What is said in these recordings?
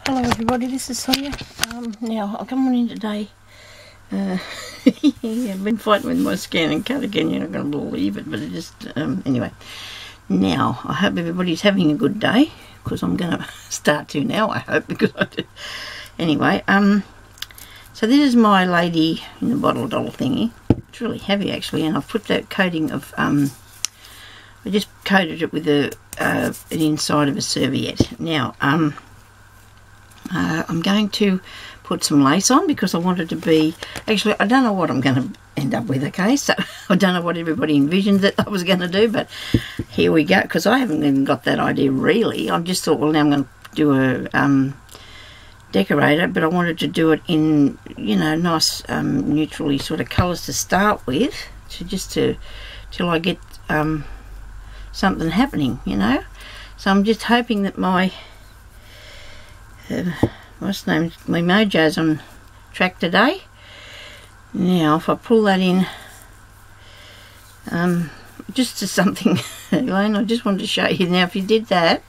Hello everybody, this is Sonya. Now I'll come on in today. Yeah, I've been fighting with my scan and cut again. You're not going to believe it, but it just anyway. Now I hope everybody's having a good day, because I'm going to start to now. I hope, because I do. Anyway, so this is my lady in the bottle doll thingy. It's really heavy actually, and I've put that coating of I just coated it with an inside of a serviette. Now I'm going to put some lace on because I want it to be, actually I don't know what I'm going to end up with, okay, so I don't know what everybody envisioned that I was going to do, but here we go, because I haven't even got that idea really. I just thought, well, now I'm going to do a decorator, but I wanted to do it in, you know, nice neutrally sort of colours to start with, till I get something happening, you know. So I'm just hoping that my what's the name, my mojo's on track today. Now if I pull that in just to something Elaine, I just wanted to show you. Now if you did that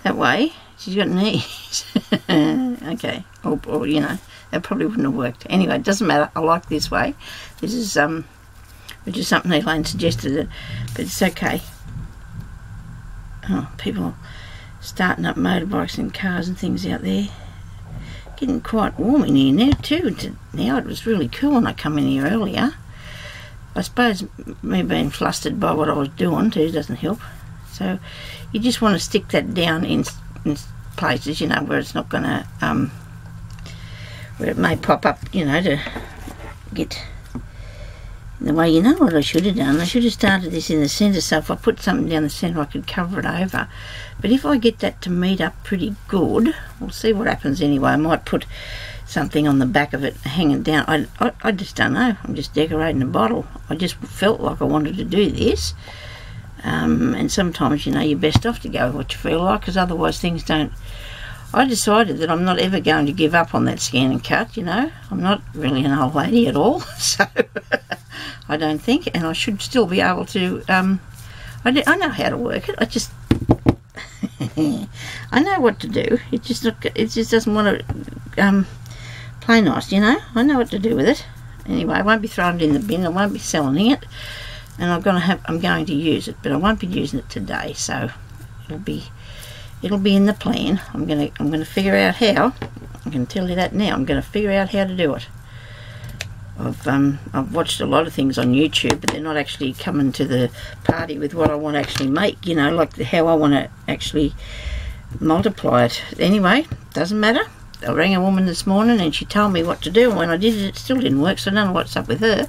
way, she's got knees. Okay, or you know, that probably wouldn't have worked. Anyway, it doesn't matter, I like this way. This is which is something Elaine suggested, but it's okay. Oh, people starting up motorbikes and cars and things out there. Getting quite warm in here now too. Now it was really cool when I come in here earlier. I suppose me being flustered by what I was doing too doesn't help. So you just want to stick that down in places, you know, where it's not going to, where it may pop up, you know, to get in the way. You know what I should have done? I should have started this in the centre, so if I put something down the centre I could cover it over. But if I get that to meet up pretty good, we'll see what happens anyway. I might put something on the back of it hanging down. I just don't know. I'm just decorating a bottle. I just felt like I wanted to do this. And sometimes, you know, you're best off to go with what you feel like, because otherwise things don't... I decided that I'm not ever going to give up on that scan and cut, you know. I'm not really an old lady at all, so I don't think, and I should still be able to, I know how to work it. I just, I know what to do. It just doesn't want to play nice, you know. I know what to do with it. Anyway, I won't be throwing it in the bin. I won't be selling it, and I'm going to use it, but I won't be using it today. So it'll be in the plan. I'm gonna figure out how. I can tell you that now. I'm gonna figure out how to do it. I've watched a lot of things on YouTube, but they're not actually coming to the party with what I want to actually make, you know, like how I want to actually multiply it. Anyway, doesn't matter. I rang a woman this morning and she told me what to do, and when I did it, it still didn't work, so I don't know what's up with her.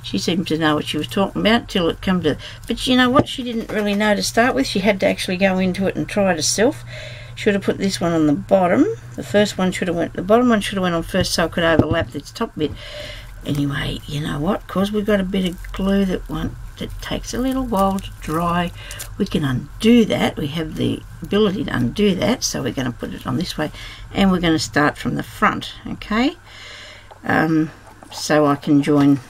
She seemed to know what she was talking about till it come to... But you know what? She didn't really know to start with. She had to actually go into it and try it herself. Should have put this one on the bottom. The first one should have went... The bottom one should have went on first so I could overlap this top bit. Anyway, you know what? Because we've got a bit of glue that takes a little while to dry, we can undo that. We have the ability to undo that, so we're going to put it on this way, and we're going to start from the front, okay? So I can join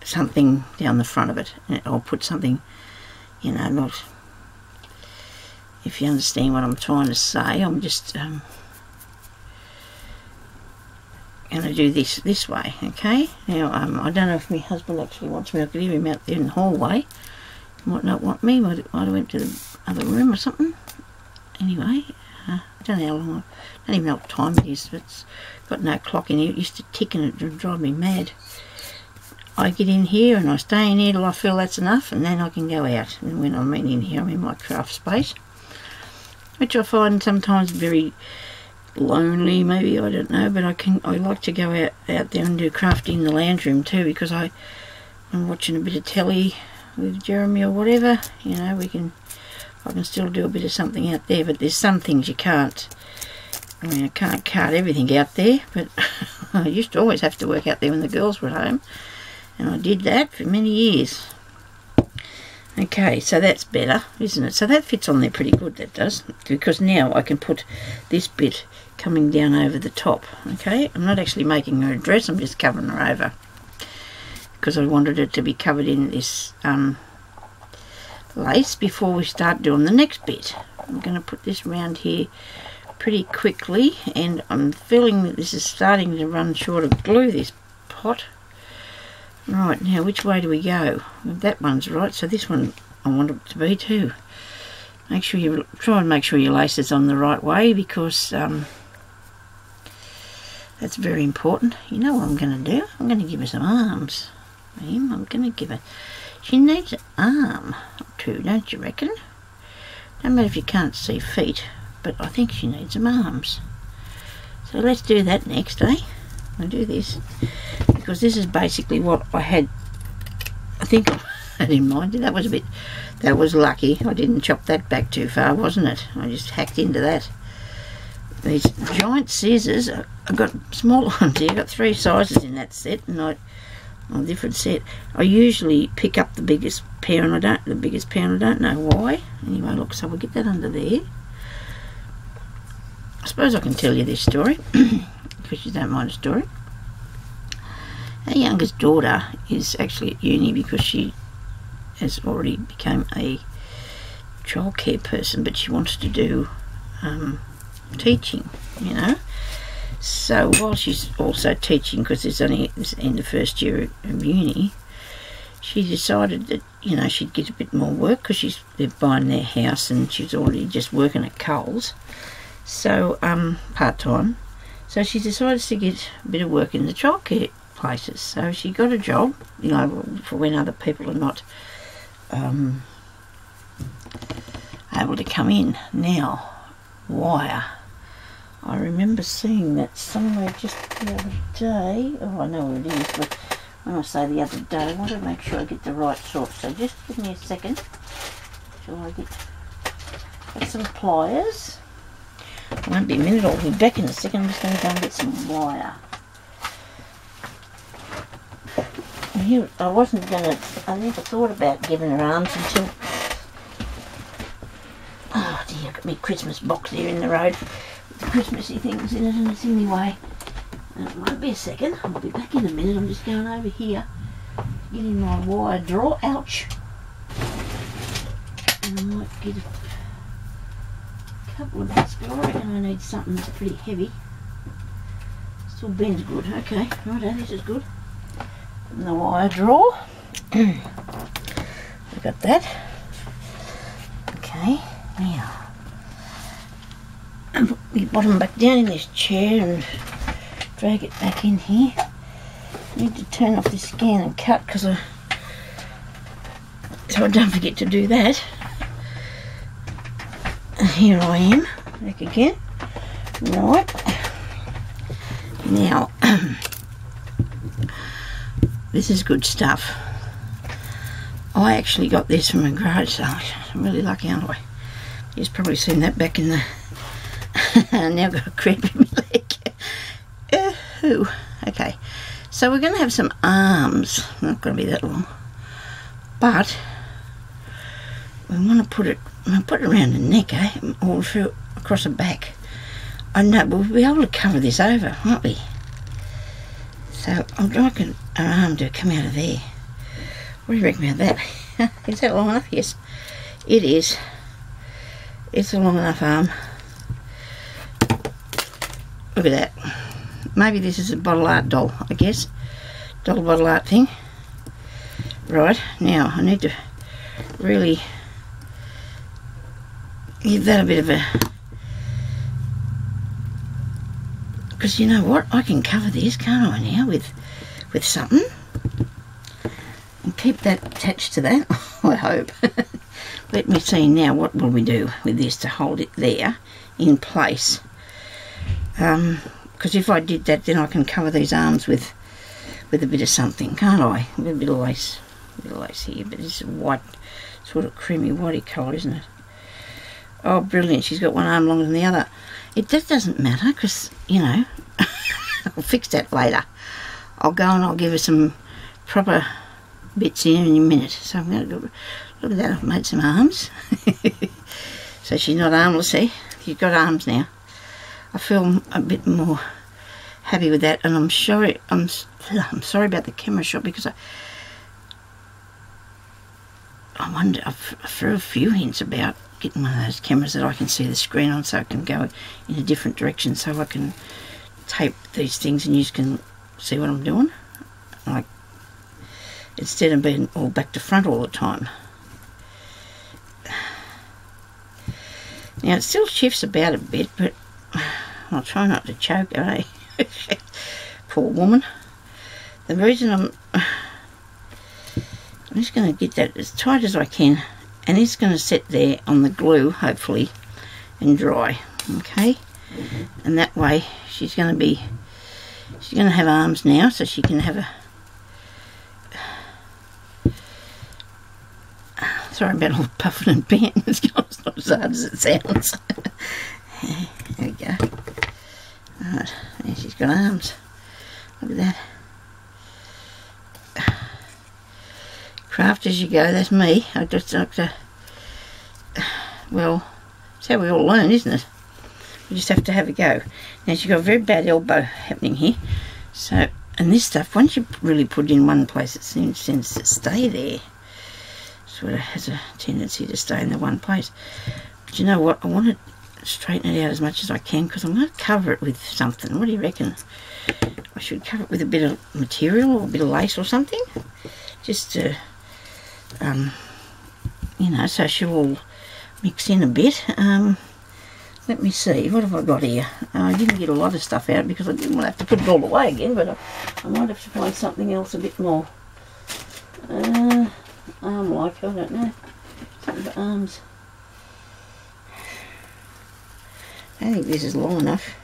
something down the front of it, or put something, you know, not, if you understand what I'm trying to say. I'm just going to do this way, okay? Now I don't know if my husband actually wants me. I could hear him out there in the hallway. He might not want me. Might have went to the other room or something. Anyway, I don't know how long, I don't even know what time it is. It's got no clock in here. It used to tick and it would drive me mad. I get in here and I stay in here till I feel that's enough, and then I can go out. And when I mean in here, I'm in my craft space, which I find sometimes very lonely, maybe, I don't know, but I like to go out there and do crafting in the lounge room too, because I'm watching a bit of telly with Jeremy or whatever, you know. I can still do a bit of something out there, but there's some things you can't. I mean, I can't cut everything out there, but I used to always have to work out there when the girls were at home, and I did that for many years. Okay, so that's better, isn't it? So that fits on there pretty good, that does, because now I can put this bit coming down over the top, okay? I'm not actually making her a dress, I'm just covering her over, because I wanted it to be covered in this lace before we start doing the next bit. I'm going to put this round here pretty quickly, and I'm feeling that this is starting to run short of glue, this pot. Right, now which way do we go? That one's right, so this one I want it to be too. Make sure you try and make sure your lace is on the right way, because that's very important. You know what I'm going to do? I'm going to give her some arms. I'm going to give her... She needs an arm or two, don't you reckon? No matter if you can't see feet, but I think she needs some arms. So let's do that next, eh? I'll do this, because this is basically what I had, I think I had in mind. That was lucky. I didn't chop that back too far, wasn't it? I just hacked into that. These giant scissors, I've got smaller ones here. I've got 3 sizes in that set, and a different set. I usually pick up the biggest pair, and I don't know why. Anyway, look, so we'll get that under there. I suppose I can tell you this story, because you don't mind a story. Our youngest daughter is actually at uni, because she has already become a childcare person, but she wants to do teaching, you know. So while she's also teaching, because it's only this end of first year of uni, she decided that, you know, she'd get a bit more work, because they're buying their house, and she's already just working at Coles, so part-time. So she decided to get a bit of work in the childcare places. So she got a job, you know, for when other people are not able to come in. Now, wire. I remember seeing that somewhere just the other day. Oh, I know where it is, but when I say the other day, I want to make sure I get the right sort. So just give me a second. Shall I get some pliers? It won't be a minute, I'll be back in a second. I'm just going to go and get some wire. Here, I never thought about giving her arms until... Oh dear, I've got my Christmas box there in the road with the Christmassy things in it, and it's in my way. It won't be a second, I'll be back in a minute. I'm just going over here, getting my wire drawer. Ouch! And I might get a couple of bits, but I reckon I need something that's pretty heavy. Still bends good. Okay, righto, this is good. And the wire drawer. We've got that. Okay, now I'll put the bottom back down in this chair and drag it back in here. I need to turn off this scan and cut, so I don't forget to do that. And here I am, back again. Right. Now, this is good stuff. I actually got this from a garage sale. I'm really lucky, aren't I? You've probably seen that back in the... now I've got a cramp in my leg. Okay, so we're going to have some arms. Not going to be that long. But we want to put it around the neck, eh? All through, across the back. I know, but we'll be able to cover this over, won't we? So I'm liking our arm to come out of there. What do you reckon about that? Is that long enough? Yes, it is. It's a long enough arm. Look at that. Maybe this is a bottle art doll, I guess. Bottle art thing. Right, now I need to really give that a bit of a... Because you know what? I can cover this, can't I, now, with something? And keep that attached to that, I hope. Let me see now, what will we do with this to hold it there in place? Because if I did that, then I can cover these arms with a bit of something, can't I? With a bit of lace here, but it's a white, sort of creamy whitey colour, isn't it? Oh, brilliant, she's got one arm longer than the other. That doesn't matter, because, you know, I'll fix that later. I'll go and I'll give her some proper bits in a minute. So I'm going to look at that, I've made some arms. So she's not armless, see? She's got arms now. I feel a bit more happy with that, and I'm sorry about the camera shot, because I wonder, I threw a few hints about getting one of those cameras that I can see the screen on, so I can go in a different direction, so I can tape these things and you can see what I'm doing, like instead of being all back to front all the time. Now it still shifts about a bit, but I'll try not to choke her, eh? Poor woman. The reason I'm just going to get that as tight as I can, and it's going to sit there on the glue, hopefully, and dry, okay? And that way she's going to have arms now, so she can have a... Sorry about all the puffing and panting. It's not as hard as it sounds. There we go. Right, there she's got arms. Look at that. Craft as you go, that's me. I just like to... Well, it's how we all learn, isn't it? You just have to have a go. Now she's got a very bad elbow happening here. So, and this stuff, once you really put it in one place, it seems to stay there. Sort of has a tendency to stay in the one place. But you know what? I want to straighten it out as much as I can, because I'm going to cover it with something. What do you reckon? I should cover it with a bit of material or a bit of lace or something, just to, you know, so she'll all mix in a bit. Let me see, what have I got here? I didn't get a lot of stuff out because I didn't want to have to put it all away again, but I might have to find something else a bit more arm-like, I don't know, something for arms. I think this is long enough.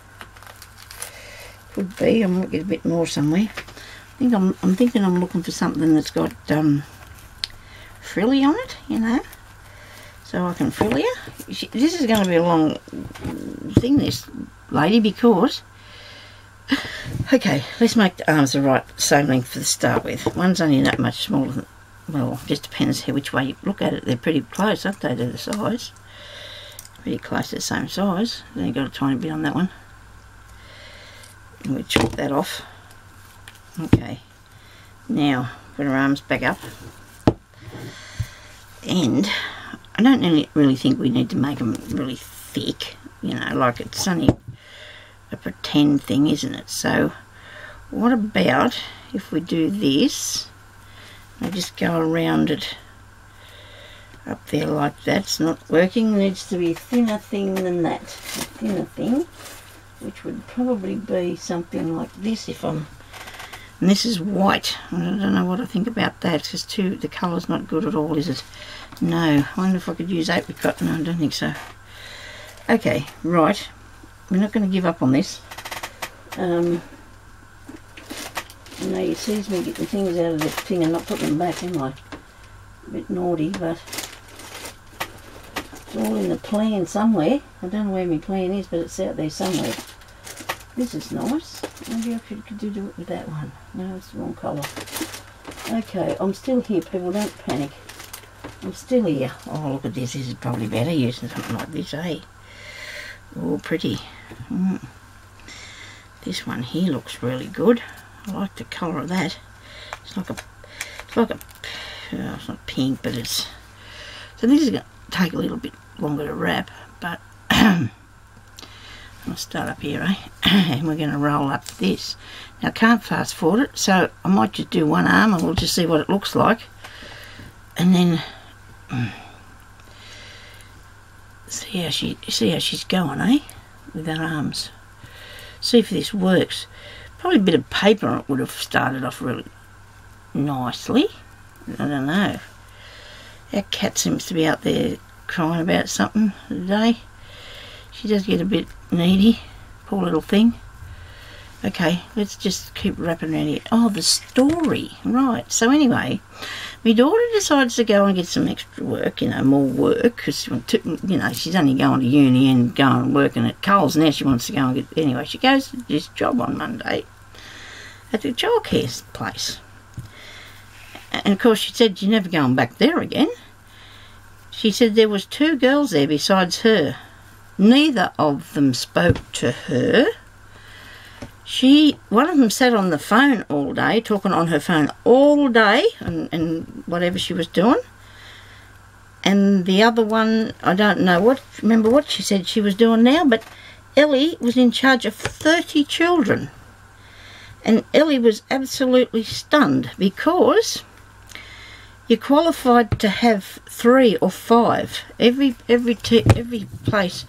Could be, I might get a bit more somewhere. I'm thinking I'm looking for something that's got frilly on it, you know, so I can frill her. This is going to be a long thing, this lady, because... Okay, let's make the arms the right same length to start with. One's only that much smaller than... Well, just depends how which way you look at it. They're pretty close, aren't they, to the size? Pretty close to the same size. Then you've got a tiny bit on that one. And we chop that off. Okay. Now, put her arms back up. And I don't really think we need to make them really thick. You know, like it's only a pretend thing, isn't it? So, what about if we do this? I just go around it up there like that. It's not working. It needs to be a thinner thing than that. A thinner thing, which would probably be something like this if I'm... And this is white. I don't know what I think about that, because the colour's not good at all, is it? No. I wonder if I could use apricot. No, I don't think so. Okay, right. We're not going to give up on this. I know you sees me getting things out of the thing and not putting them back, am I? A bit naughty, but it's all in the plan somewhere. I don't know where my plan is, but it's out there somewhere. This is nice. Maybe I could do it with that one. No, it's the wrong colour. Okay, I'm still here, people. Don't panic. I'm still here. Oh, look at this. This is probably better using something like this, eh? Oh, pretty. This one here looks really good. I like the colour of that. It's like a, it's not pink, but it's, so this is going to take a little bit longer to wrap, but I'll start up here, eh? And we're going to roll up this. Now I can't fast forward it, so I might just do one arm and we'll just see what it looks like. And then see how she's going, eh? With her arms. See if this works. Probably a bit of paper on it would have started off really nicely. I don't know. Our cat seems to be out there crying about something today. She does get a bit needy, poor little thing. Okay, let's just keep wrapping around here. Oh, the story. Right, so anyway, my daughter decides to go and get some extra work, you know, more work, because, you know, she's only going to uni and going and working at Coles. Now she wants to go and get... Anyway, she goes to this job on Monday at the childcare place. And, of course, she said she's never going back there again. She said there was 2 girls there besides her. Neither of them spoke to her. One of them sat on the phone all day, talking on her phone all day, and whatever she was doing. And the other one, I don't know remember what she said she was doing now, but Ellie was in charge of 30 children. And Ellie was absolutely stunned because you're qualified to have 3 or 5. Every place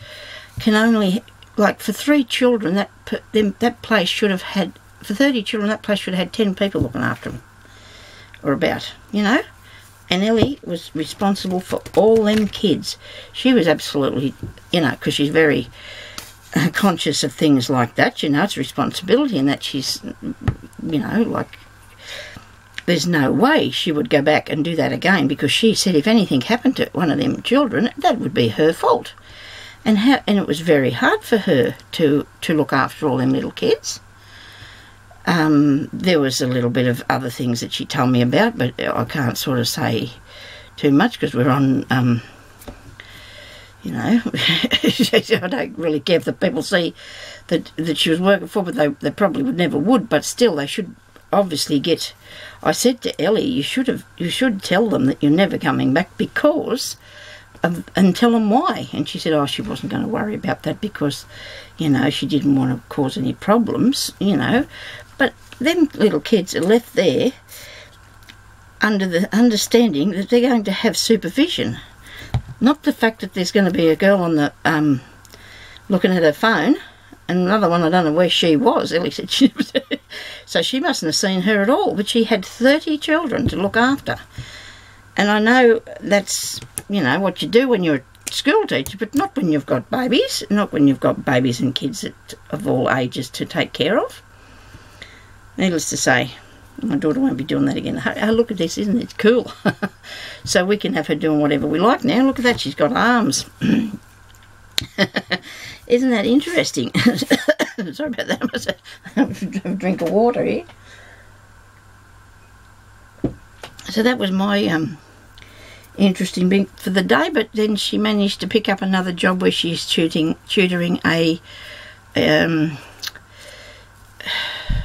can only, like for 3 children, that place should have had, for 30 children, that place should have had 10 people looking after them, or about, you know. And Ellie was responsible for all them kids. She was absolutely, you know, because she's very conscious of things like that, you know, it's a responsibility, and that she's, you know, like, there's no way she would go back and do that again, because she said if anything happened to one of them children, that would be her fault. And it was very hard for her to look after all them little kids. There was a little bit of other things that she told me about, but I can't sort of say too much because we're on, you know, I don't really care if the people see that she was working for, but they probably never would, but still they should obviously get. I said to Ellie, you should tell them that you're never coming back because and tell them why. And she said, oh, she wasn't going to worry about that because, you know, she didn't want to cause any problems, you know. But them little kids are left there under the understanding that they're going to have supervision. Not the fact that there's going to be a girl on the looking at her phone, and another one, I don't know where she was. Ellie said she was so she mustn't have seen her at all. But she had 30 children to look after. And I know that's, you know, what you do when you're a school teacher, but not when you've got babies. Not when you've got babies and kids of all ages to take care of. Needless to say, my daughter won't be doing that again. Oh, look at this, isn't it cool? So we can have her doing whatever we like now. Look at that, she's got arms. Isn't that interesting? Sorry about that. I must have a drink of water here. So that was my interesting bit for the day. But then she managed to pick up another job where she's tutoring a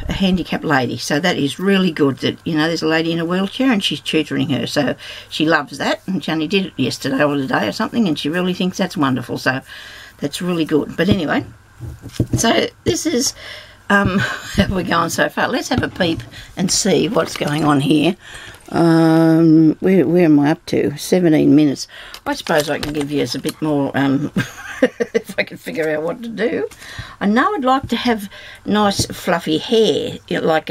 handicapped lady. So that is really good that, you know, there's a lady in a wheelchair and she's tutoring her. So she loves that, and she only did it yesterday or today or something, and she really thinks that's wonderful. So that's really good. But anyway, so this is how we're going so far. Let's have a peep and see what's going on here. Where am I up to? 17 minutes. I suppose I can give you a bit more if I can figure out what to do. I know I'd like to have nice fluffy hair, like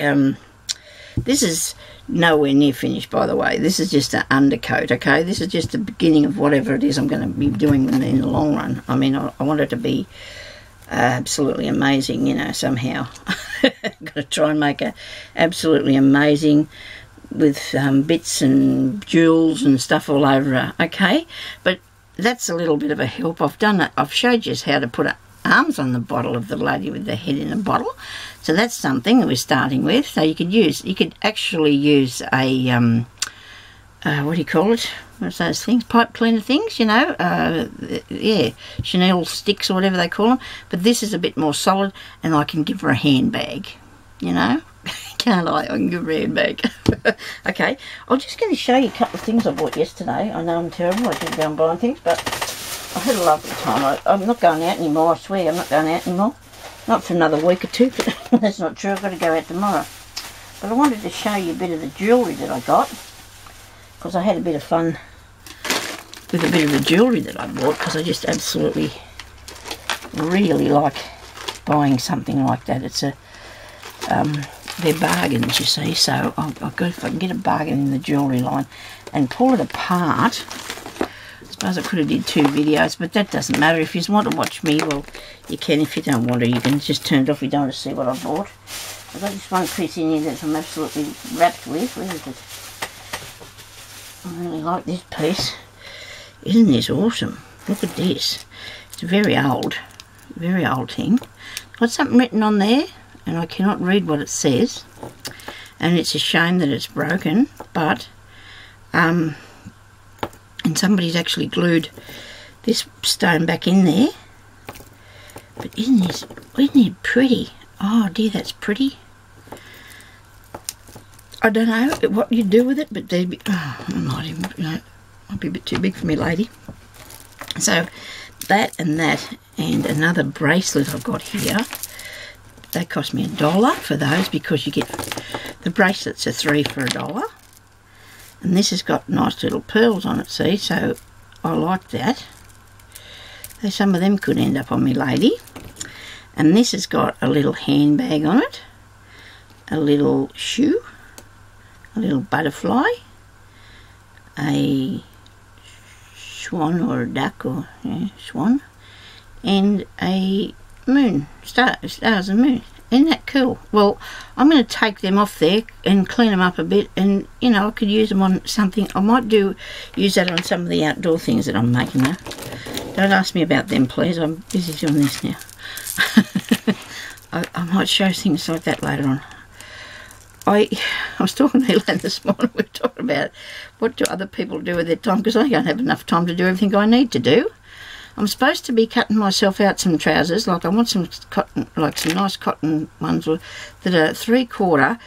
this is nowhere near finished, by the way. This is just an undercoat, okay? This is just the beginning of whatever it is I'm going to be doing in the long run. I mean, I want it to be absolutely amazing, you know, somehow. I'm going to try and make it absolutely amazing with bits and jewels and stuff all over her, okay? But that's a little bit of a help. I've done it. I've showed you how to put arms on the bottle of the lady with the head in a bottle. So that's something that we're starting with. So you could actually use a, what do you call it? What's those things? Pipe cleaner things, you know? Yeah, Chanel sticks or whatever they call them. But this is a bit more solid, and I can give her a handbag, you know? Can't I? I can give her a handbag. Okay, I'm just going to show you a couple of things I bought yesterday. I know I'm terrible. I shouldn't go and buying things, but I had a lovely time. I'm not going out anymore, I swear. I'm not going out anymore. Not for another week or two. That's not true. I've got to go out tomorrow. But I wanted to show you a bit of the jewellery that I got, because I had a bit of fun with a bit of the jewellery that I bought, because I just absolutely really like buying something like that. It's a they're bargains, you see, so I've got, if I can get a bargain in the jewellery line and pull it apart. I suppose I could have did 2 videos, but that doesn't matter. If you want to watch me, well, you can. If you don't want to, you can just turn it off if you don't want to see what I bought. I've got this one piece in here that I'm absolutely wrapped with. Where is it? I really like this piece. Isn't this awesome? Look at this. It's a very old thing. Got something written on there, and I cannot read what it says, and it's a shame that it's broken, but and somebody's actually glued this stone back in there. But isn't it pretty? Oh dear, that's pretty. I don't know what you do with it, but there'd be, oh, I might even, you know, Might be a bit too big for me, lady. So that and another bracelet I've got here. They cost me $1 for those, because you get the bracelets are 3 for $1. And this has got nice little pearls on it, see, so I like that. So some of them could end up on me lady. And this has got a little handbag on it, a little shoe, a little butterfly, a swan or a duck, or swan, and a moon, stars and moon. Isn't that cool? Well, I'm going to take them off there and clean them up a bit, and you know, I could use them on something. I might use that on some of the outdoor things that I'm making now. Don't ask me about them, please. I'm busy doing this now. I might show things like that later on. I was talking to Elaine this morning. We were talking about what do other people do with their time, because I don't have enough time to do everything I need to do. I'm supposed to be cutting myself out some trousers. Like I want some cotton, like some nice cotton ones that are 3/4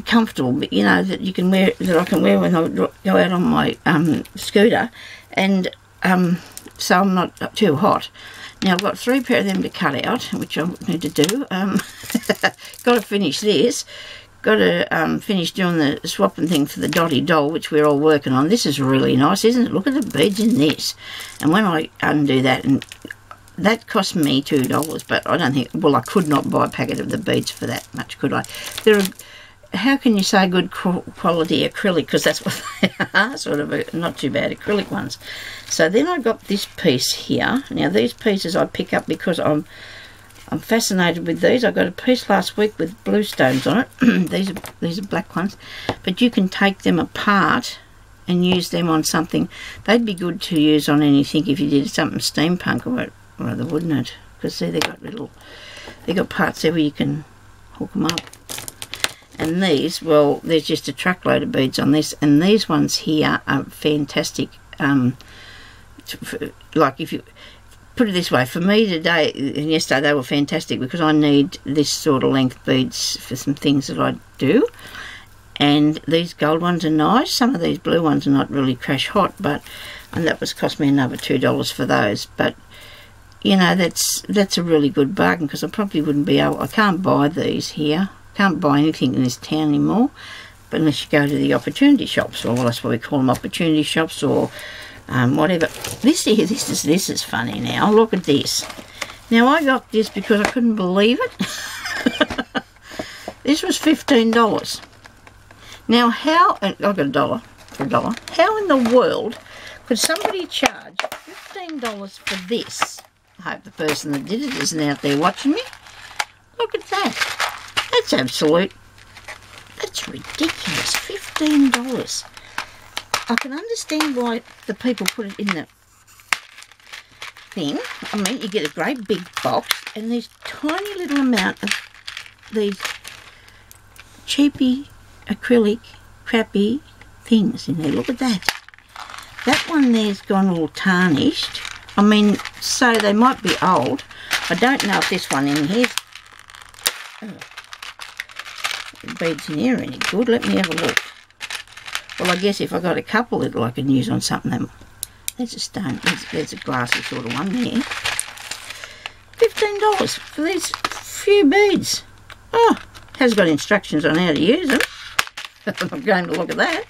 comfortable, but you know, that you can wear, that I can wear when I go out on my scooter, and so I'm not too hot. Now I've got 3 pair of them to cut out, which I need to do. Got to finish this. Got to finish doing the swapping thing for the Dotty doll, which we're all working on. This is really nice, isn't it? Look at the beads in this. And when I undo that, and that cost me $2, but I don't think, well, I could not buy a packet of the beads for that much, could I? There are, how can you say good quality acrylic, because that's what they are, sort of not too bad acrylic ones. So then I got this piece here. Now these pieces I pick up because I'm fascinated with these. I got a piece last week with blue stones on it. These are black ones, but you can take them apart and use them on something. They'd be good to use on anything if you did something steampunk or rather, wouldn't it? Because see, they got parts there where you can hook them up. And these, well, there's just a truckload of beads on this, and these ones here are fantastic. Like if you put it this way, for me today and yesterday they were fantastic, because I need this sort of length beads for some things that I do. And these gold ones are nice. Some of these blue ones are not really crash hot, and that was cost me another $2 for those. But you know, that's a really good bargain, because I probably wouldn't be able. I can't buy these here. Can't buy anything in this town anymore, but unless you go to the opportunity shops, or that's what we call them, opportunity shops, or whatever. This is funny. Now look at this. Now I got this because I couldn't believe it. This was $15. Now how, and I got $1 for $1. How in the world could somebody charge $15 for this? I hope the person that did it isn't out there watching me. Look at that. That's ridiculous. $15. I can understand why the people put it in the thing. I mean, you get a great big box and this tiny little amount of these cheapy acrylic crappy things in there. Look at that. That one there's gone all tarnished. I mean, so they might be old. I don't know if this one in here, the beads in here are any good. Let me have a look. Well, I guess if I got a couple that I can use on something. There's a stone. There's a glassy sort of one there. $15 for these few beads. Oh, has got instructions on how to use them. I'm going to look at that.